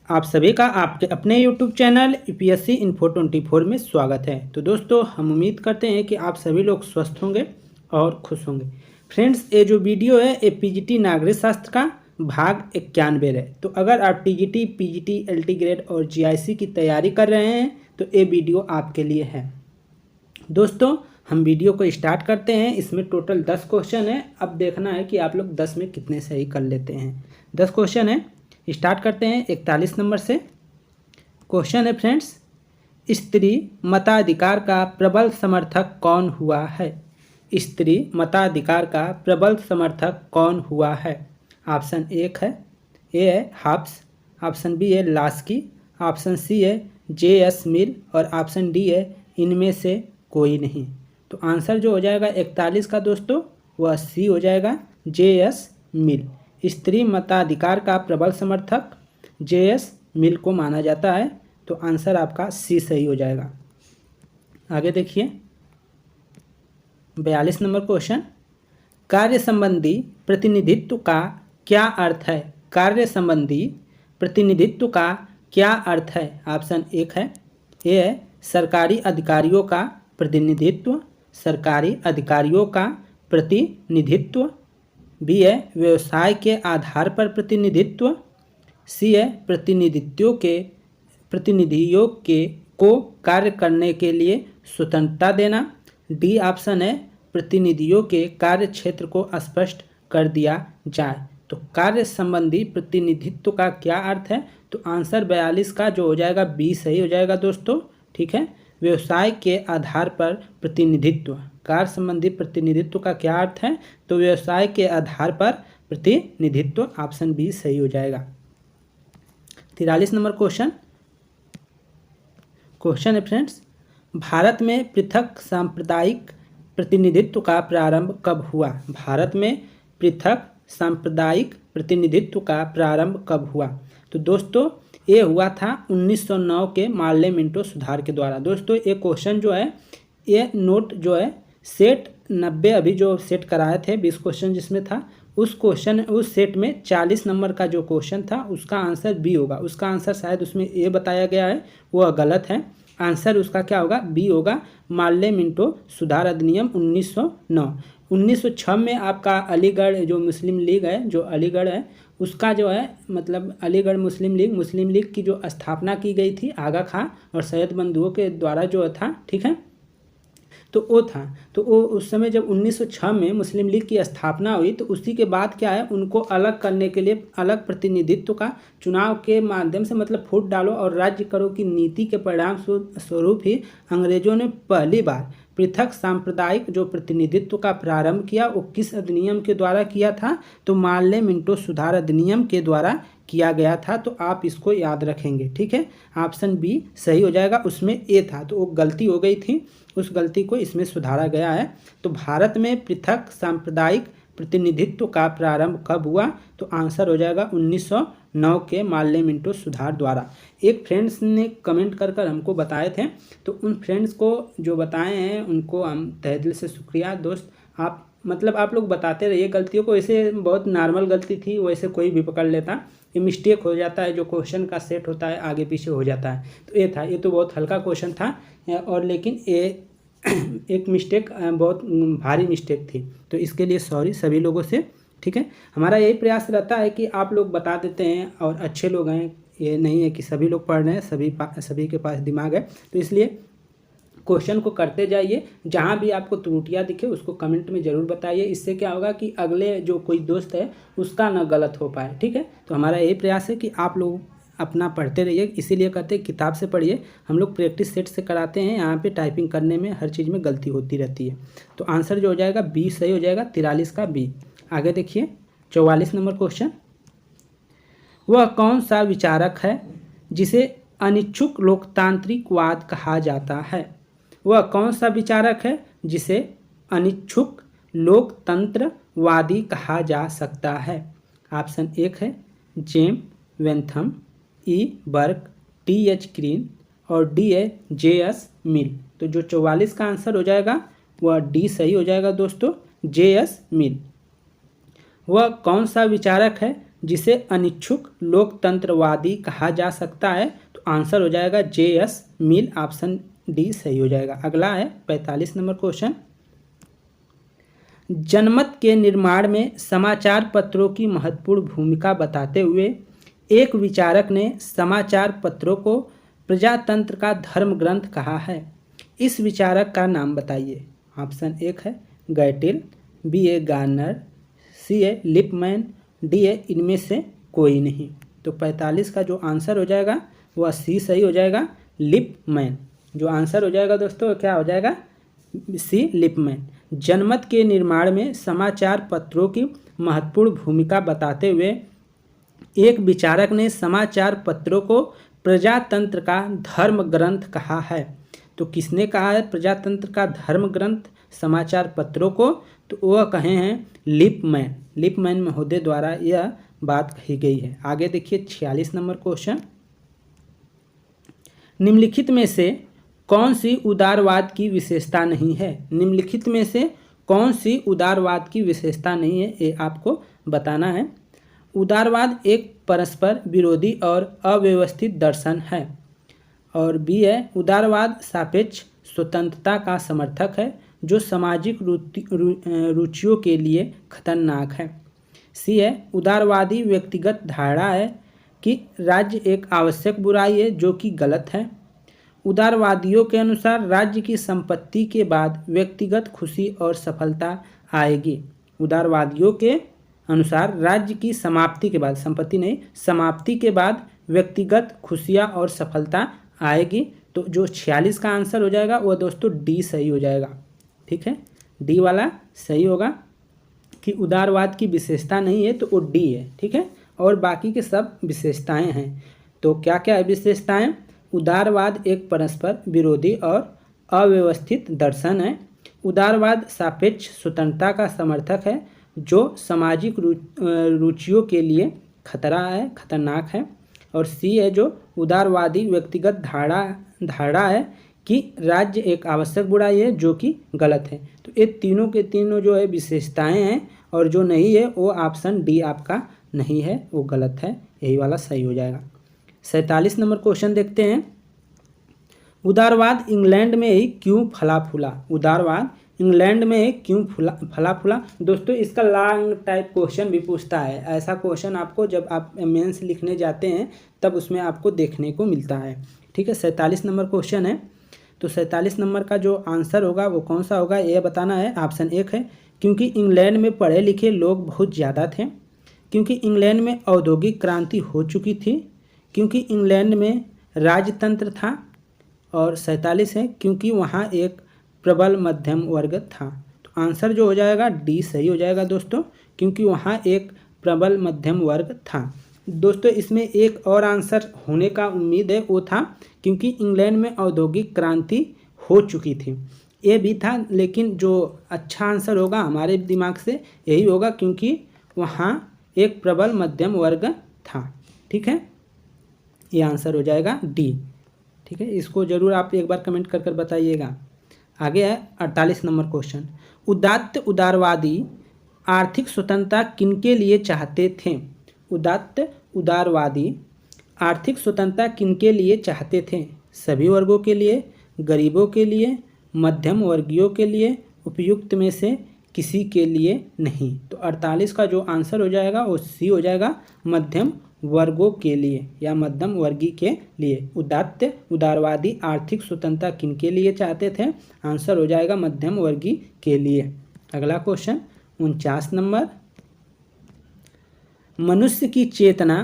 आप सभी का आपके अपने YouTube चैनल यूपीएससी इन्फो 24 में स्वागत है। तो दोस्तों, हम उम्मीद करते हैं कि आप सभी लोग स्वस्थ होंगे और खुश होंगे। फ्रेंड्स, ये जो वीडियो है ये पीजीटी नागरिक शास्त्र का भाग 91 है। तो अगर आप टीजीटी, पीजीटी, एलटी ग्रेड और जीआईसी की तैयारी कर रहे हैं तो ये वीडियो आपके लिए है। दोस्तों, हम वीडियो को स्टार्ट करते हैं। इसमें टोटल 10 क्वेश्चन है। अब देखना है कि आप लोग 10 में कितने सही कर लेते हैं। 10 क्वेश्चन है, स्टार्ट करते हैं 41 नंबर से। क्वेश्चन है फ्रेंड्स, स्त्री मताधिकार का प्रबल समर्थक कौन हुआ है? स्त्री मताधिकार का प्रबल समर्थक कौन हुआ है? ऑप्शन एक है, ए है हाब्स, ऑप्शन बी है लास्की, ऑप्शन सी है जे.एस. मिल और ऑप्शन डी है इनमें से कोई नहीं। तो आंसर जो हो जाएगा 41 का दोस्तों वह सी हो जाएगा, जे.एस. मिल। स्त्री मताधिकार का प्रबल समर्थक जे.एस. मिल को माना जाता है। तो आंसर आपका सी सही हो जाएगा। आगे देखिए 42 नंबर क्वेश्चन, कार्य संबंधी प्रतिनिधित्व का क्या अर्थ है? कार्य संबंधी प्रतिनिधित्व का क्या अर्थ है? ऑप्शन एक है, ए है सरकारी अधिकारियों का प्रतिनिधित्व, सरकारी अधिकारियों का प्रतिनिधित्व, बी है व्यवसाय के आधार पर प्रतिनिधित्व, सी है प्रतिनिधियों के को कार्य करने के लिए स्वतंत्रता देना, डी ऑप्शन है प्रतिनिधियों के कार्य क्षेत्र को स्पष्ट कर दिया जाए। तो कार्य संबंधी प्रतिनिधित्व का क्या अर्थ है? तो आंसर 42 का जो हो जाएगा बी सही हो जाएगा दोस्तों। ठीक है, व्यवसाय के आधार पर प्रतिनिधित्व, कार्य संबंधी प्रतिनिधित्व का क्या अर्थ है? तो व्यवसाय के आधार पर प्रतिनिधित्व, ऑप्शन बी सही हो जाएगा। 43 नंबर क्वेश्चन है फ्रेंड्स, भारत में पृथक सांप्रदायिक प्रतिनिधित्व का प्रारंभ कब हुआ? भारत में पृथक सांप्रदायिक प्रतिनिधित्व का प्रारंभ कब हुआ? तो दोस्तों ये हुआ था 1909 के मार्ले मिंटो सुधार के द्वारा। दोस्तों ये क्वेश्चन जो है, ये नोट जो है सेट 90 अभी जो सेट कराए थे 20 क्वेश्चन जिसमें था, उस सेट में 40 नंबर का जो क्वेश्चन था उसका आंसर बी होगा। उसका आंसर शायद उसमें ए बताया गया है, वह गलत है। आंसर उसका क्या होगा? बी होगा, मार्ले मिंटो सुधार अधिनियम 1909। 1906 में आपका अलीगढ़ जो मुस्लिम लीग है, जो अलीगढ़ है उसका जो है मतलब अलीगढ़ मुस्लिम लीग की जो स्थापना की गई थी आगा खां और सैयद बंधुओं के द्वारा जो था, ठीक है, तो वो था। तो वो उस समय जब 1906 में मुस्लिम लीग की स्थापना हुई तो उसी के बाद क्या है, उनको अलग करने के लिए अलग प्रतिनिधित्व का चुनाव के माध्यम से मतलब वोट डालो और राज्य करो की नीति के परिणाम स्वरूप ही अंग्रेजों ने पहली बार पृथक सांप्रदायिक जो प्रतिनिधित्व का प्रारंभ किया वो किस अधिनियम के द्वारा किया था? तो मार्ले मिंटो सुधार अधिनियम के द्वारा किया गया था। तो आप इसको याद रखेंगे। ठीक है, ऑप्शन बी सही हो जाएगा। उसमें ए था तो वो गलती हो गई थी, उस गलती को इसमें सुधारा गया है। तो भारत में पृथक सांप्रदायिक प्रतिनिधित्व का प्रारंभ कब हुआ? तो आंसर हो जाएगा 1909 के मार्ले मिंटो सुधार द्वारा। एक फ्रेंड्स ने कमेंट कर हमको बताए थे, तो उन फ्रेंड्स को जो बताए हैं उनको हम तहे दिल से शुक्रिया। दोस्त आप लोग बताते रहिए गलतियों को, ऐसे बहुत नॉर्मल गलती थी, वैसे कोई भी पकड़ लेता, ये मिस्टेक हो जाता है, जो क्वेश्चन का सेट होता है आगे पीछे हो जाता है। तो ये था, ये तो बहुत हल्का क्वेश्चन था और लेकिन ये एक मिस्टेक बहुत भारी मिस्टेक थी, तो इसके लिए सॉरी सभी लोगों से। ठीक है, हमारा यही प्रयास रहता है कि आप लोग बता देते हैं और अच्छे लोग हैं, ये नहीं है कि सभी लोग पढ़ रहे हैं, सभी के पास दिमाग है। तो इसलिए क्वेश्चन को करते जाइए, जहाँ भी आपको त्रुटियाँ दिखे उसको कमेंट में ज़रूर बताइए। इससे क्या होगा कि अगले जो कोई दोस्त है उसका ना गलत हो पाए। ठीक है, तो हमारा यही प्रयास है कि आप लोग अपना पढ़ते रहिए, इसीलिए कहते हैं किताब से पढ़िए। हम लोग प्रैक्टिस सेट से कराते हैं, यहाँ पे टाइपिंग करने में हर चीज़ में गलती होती रहती है। तो आंसर जो हो जाएगा बी सही हो जाएगा, 43 का बी। आगे देखिए 44 नंबर क्वेश्चन, वह कौन सा विचारक है जिसे अनिच्छुक लोकतांत्रिकवाद कहा जाता है? वह कौन सा विचारक है जिसे अनिच्छुक लोकतंत्रवादी कहा जा सकता है? ऑप्शन एक है जेम वेंथम, ई बर्क, टी एच ग्रीन और डी है जे.एस. मिल। तो जो 44 का आंसर हो जाएगा वह डी सही हो जाएगा दोस्तों, जे.एस. मिल। वह कौन सा विचारक है जिसे अनिच्छुक लोकतंत्रवादी कहा जा सकता है? तो आंसर हो जाएगा J.S. मिल, ऑप्शन डी सही हो जाएगा। अगला है 45 नंबर क्वेश्चन। जनमत के निर्माण में समाचार पत्रों की महत्वपूर्ण भूमिका बताते हुए एक विचारक ने समाचार पत्रों को प्रजातंत्र का धर्म ग्रंथ कहा है। इस विचारक का नाम बताइए। ऑप्शन एक है Gettell, B A Garner, C A Lippmann, D A इनमें से कोई नहीं। तो 45 का जो आंसर हो जाएगा वह सी सही हो जाएगा, लिपमैन। जो आंसर हो जाएगा दोस्तों क्या हो जाएगा? सी लिपमैन। जनमत के निर्माण में समाचार पत्रों की महत्वपूर्ण भूमिका बताते हुए एक विचारक ने समाचार पत्रों को प्रजातंत्र का धर्म ग्रंथ कहा है। तो किसने कहा है प्रजातंत्र का धर्म ग्रंथ समाचार पत्रों को? तो वह कहे हैं लिपमैन। लिपमैन महोदय द्वारा यह बात कही गई है। आगे देखिए 46 नंबर क्वेश्चन। निम्नलिखित में से कौन सी उदारवाद की विशेषता नहीं है? निम्नलिखित में से कौन सी उदारवाद की विशेषता नहीं है, ये आपको बताना है। उदारवाद एक परस्पर विरोधी और अव्यवस्थित दर्शन है। और बी है उदारवाद सापेक्ष स्वतंत्रता का समर्थक है जो सामाजिक रुचियों के लिए खतरनाक है। सी है उदारवादी व्यक्तिगत धारणा है कि राज्य एक आवश्यक बुराई है जो कि गलत है। उदारवादियों के अनुसार राज्य की संपत्ति के बाद व्यक्तिगत खुशी और सफलता आएगी। उदारवादियों के अनुसार राज्य की समाप्ति के बाद, संपत्ति नहीं, समाप्ति के बाद व्यक्तिगत खुशियाँ और सफलता आएगी। तो जो 46 का आंसर हो जाएगा वह दोस्तों डी सही हो जाएगा। ठीक है, डी वाला सही होगा कि उदारवाद की विशेषता नहीं है तो वो डी है। ठीक है, और बाकी के सब विशेषताएं हैं। तो क्या क्या है विशेषताएं? उदारवाद एक परस्पर विरोधी और अव्यवस्थित दर्शन है। उदारवाद सापेक्ष स्वतंत्रता का समर्थक है जो सामाजिक रुचियों के लिए खतरनाक है। और सी है जो उदारवादी व्यक्तिगत धारणा है कि राज्य एक आवश्यक बुराई है जो कि गलत है। तो ये तीनों के तीनों जो है विशेषताएं हैं, और जो नहीं है वो ऑप्शन डी आपका नहीं है, वो गलत है, यही वाला सही हो जाएगा। 47 नंबर क्वेश्चन देखते हैं। उदारवाद इंग्लैंड में ही क्यों फला फूला? उदारवाद इंग्लैंड में क्यों फला फूला? दोस्तों इसका लॉन्ग टाइप क्वेश्चन भी पूछता है। ऐसा क्वेश्चन आपको जब आप मेंस लिखने जाते हैं तब उसमें आपको देखने को मिलता है। ठीक है, 47 नंबर क्वेश्चन है। तो 47 नंबर का जो आंसर होगा वो कौन सा होगा ये बताना है। ऑप्शन एक है क्योंकि इंग्लैंड में पढ़े लिखे लोग बहुत ज़्यादा थे, क्योंकि इंग्लैंड में औद्योगिक क्रांति हो चुकी थी, क्योंकि इंग्लैंड में राजतंत्र था, और 47 है क्योंकि वहाँ एक प्रबल मध्यम वर्ग था। तो आंसर जो हो जाएगा डी सही हो जाएगा दोस्तों, क्योंकि वहाँ एक प्रबल मध्यम वर्ग था। दोस्तों इसमें एक और आंसर होने का उम्मीद है, वो था क्योंकि इंग्लैंड में औद्योगिक क्रांति हो चुकी थी, ये भी था। लेकिन जो अच्छा आंसर होगा हमारे दिमाग से यही होगा क्योंकि वहाँ एक प्रबल मध्यम वर्ग था। ठीक है, ये आंसर हो जाएगा डी। ठीक है, इसको ज़रूर आप एक बार कमेंट कर बताइएगा। आगे है 48 नंबर क्वेश्चन। उदात्त उदारवादी आर्थिक स्वतंत्रता किनके लिए चाहते थे? उदात्त उदारवादी आर्थिक स्वतंत्रता किनके लिए चाहते थे? सभी वर्गों के लिए, गरीबों के लिए, मध्यम वर्गीयों के लिए, उपयुक्त में से किसी के लिए नहीं। तो 48 का जो आंसर हो जाएगा वो सी हो जाएगा, मध्यम वर्गों के लिए या मध्यम वर्गीय के लिए। उदात्त उदारवादी आर्थिक स्वतंत्रता किनके लिए चाहते थे? आंसर हो जाएगा मध्यम वर्गीय के लिए। अगला क्वेश्चन 49 नंबर। मनुष्य की चेतना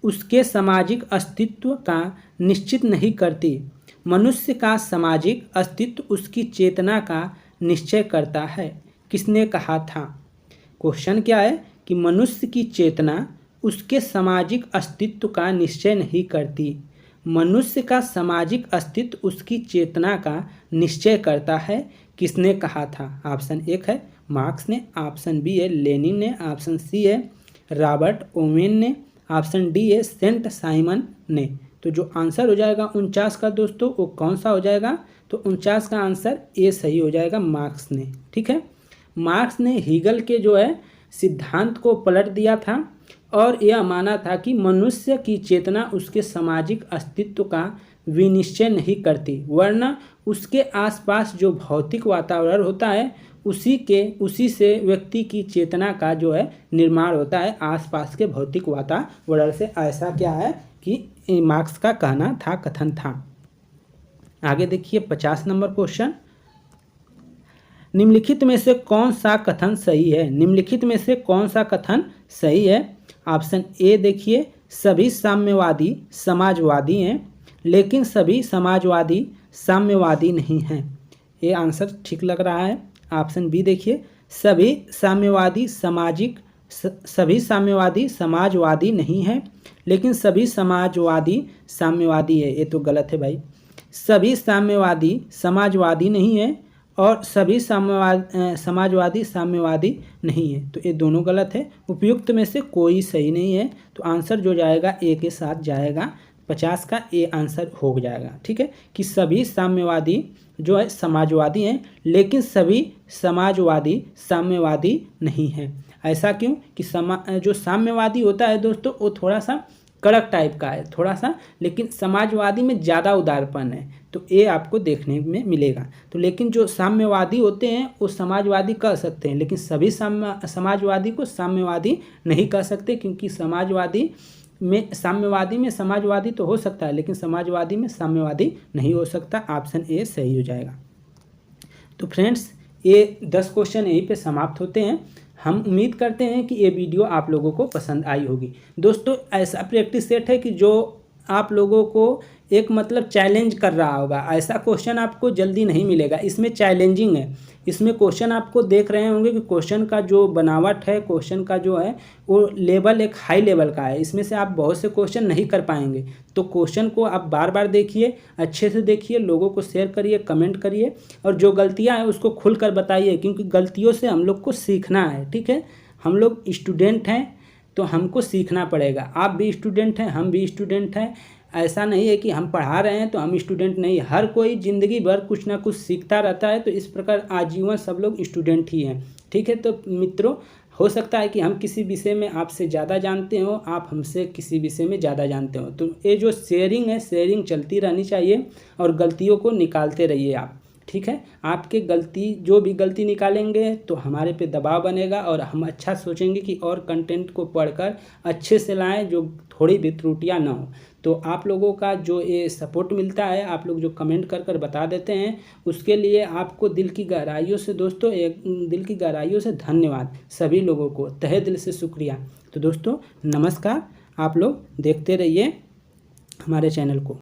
उसके सामाजिक अस्तित्व का निश्चित नहीं करती। मनुष्य का सामाजिक अस्तित्व उसकी चेतना का निश्चय करता है। किसने कहा था? क्वेश्चन क्या है कि मनुष्य की चेतना उसके सामाजिक अस्तित्व का निश्चय नहीं करती। मनुष्य का सामाजिक अस्तित्व उसकी चेतना का निश्चय करता है। किसने कहा था? ऑप्शन एक है मार्क्स ने, ऑप्शन बी है लेनिन ने, ऑप्शन सी है रॉबर्ट ओवेन ने, ऑप्शन डी है सेंट साइमन ने। तो जो आंसर हो जाएगा 49 का दोस्तों वो कौन सा हो जाएगा? तो 49 का आंसर ए सही हो जाएगा, मार्क्स ने। ठीक है, मार्क्स ने हीगल के जो है सिद्धांत को पलट दिया था और यह माना था कि मनुष्य की चेतना उसके सामाजिक अस्तित्व का विनिश्चय नहीं करती, वरना उसके आसपास जो भौतिक वातावरण होता है उसी से व्यक्ति की चेतना का जो है निर्माण होता है, आसपास के भौतिक वातावरण से। ऐसा क्या है कि मार्क्स का कहना था, कथन था। आगे देखिए 50 नंबर क्वेश्चन, निम्नलिखित में से कौन सा कथन सही है? निम्नलिखित में से कौन सा कथन सही है? ऑप्शन ए देखिए, सभी साम्यवादी समाजवादी हैं, लेकिन सभी समाजवादी साम्यवादी नहीं हैं। ये आंसर ठीक लग रहा है। ऑप्शन बी देखिए, सभी साम्यवादी समाजवादी नहीं हैं, लेकिन सभी समाजवादी साम्यवादी है। ये तो गलत है भाई। सभी साम्यवादी समाजवादी नहीं है और सभी समाजवादी साम्यवादी नहीं है, तो ये दोनों गलत है। उपयुक्त में से कोई सही नहीं है, तो आंसर जो जाएगा ए के साथ जाएगा। 50 का ए आंसर हो जाएगा। ठीक है, कि सभी साम्यवादी जो है समाजवादी हैं, लेकिन सभी समाजवादी साम्यवादी नहीं हैं। ऐसा क्यों? कि जो साम्यवादी होता है दोस्तों, वो थोड़ा सा कड़क टाइप का है, थोड़ा सा, लेकिन समाजवादी में ज़्यादा उदारपन है, तो ये आपको देखने में मिलेगा। तो लेकिन जो साम्यवादी होते हैं वो समाजवादी कह सकते हैं, लेकिन सभी समाजवादी को साम्यवादी नहीं कह सकते, क्योंकि साम्यवादी में समाजवादी तो हो सकता है, लेकिन समाजवादी में साम्यवादी नहीं हो सकता। ऑप्शन ए सही हो जाएगा। तो फ्रेंड्स, ये 10 क्वेश्चन यहीं पे समाप्त होते हैं। हम उम्मीद करते हैं कि ये वीडियो आप लोगों को पसंद आई होगी। दोस्तों, ऐसा प्रैक्टिस सेट है कि जो आप लोगों को एक मतलब चैलेंज कर रहा होगा, ऐसा क्वेश्चन आपको जल्दी नहीं मिलेगा। इसमें चैलेंजिंग है, इसमें क्वेश्चन आपको देख रहे होंगे कि क्वेश्चन का जो बनावट है, क्वेश्चन का जो है वो लेवल एक हाई लेवल का है। इसमें से आप बहुत से क्वेश्चन नहीं कर पाएंगे, तो क्वेश्चन को आप बार बार देखिए, अच्छे से देखिए, लोगों को शेयर करिए, कमेंट करिए, और जो गलतियाँ हैं उसको खुल कर बताइए, क्योंकि गलतियों से हम लोग को सीखना है। ठीक है, हम लोग स्टूडेंट हैं तो हमको सीखना पड़ेगा। आप भी स्टूडेंट हैं, हम भी स्टूडेंट हैं। ऐसा नहीं है कि हम पढ़ा रहे हैं तो हम स्टूडेंट नहीं। हर कोई ज़िंदगी भर कुछ ना कुछ सीखता रहता है, तो इस प्रकार आजीवन सब लोग स्टूडेंट ही हैं। ठीक है, तो मित्रों, हो सकता है कि हम किसी विषय में आपसे ज़्यादा जानते हो, आप हमसे किसी विषय में ज़्यादा जानते हो, तो ये जो शेयरिंग है, शेयरिंग चलती रहनी चाहिए, और गलतियों को निकालते रहिए आप। ठीक है, आपके जो भी गलती निकालेंगे तो हमारे पे दबाव बनेगा, और हम अच्छा सोचेंगे कि और कंटेंट को पढ़कर अच्छे से लाएं, जो थोड़ी भी त्रुटियां ना हो। तो आप लोगों का जो ये सपोर्ट मिलता है, आप लोग जो कमेंट कर बता देते हैं, उसके लिए आपको दिल की गहराइयों से दोस्तों, दिल की गहराइयों से धन्यवाद। सभी लोगों को तहे दिल से शुक्रिया। तो दोस्तों नमस्कार, आप लोग देखते रहिए हमारे चैनल को।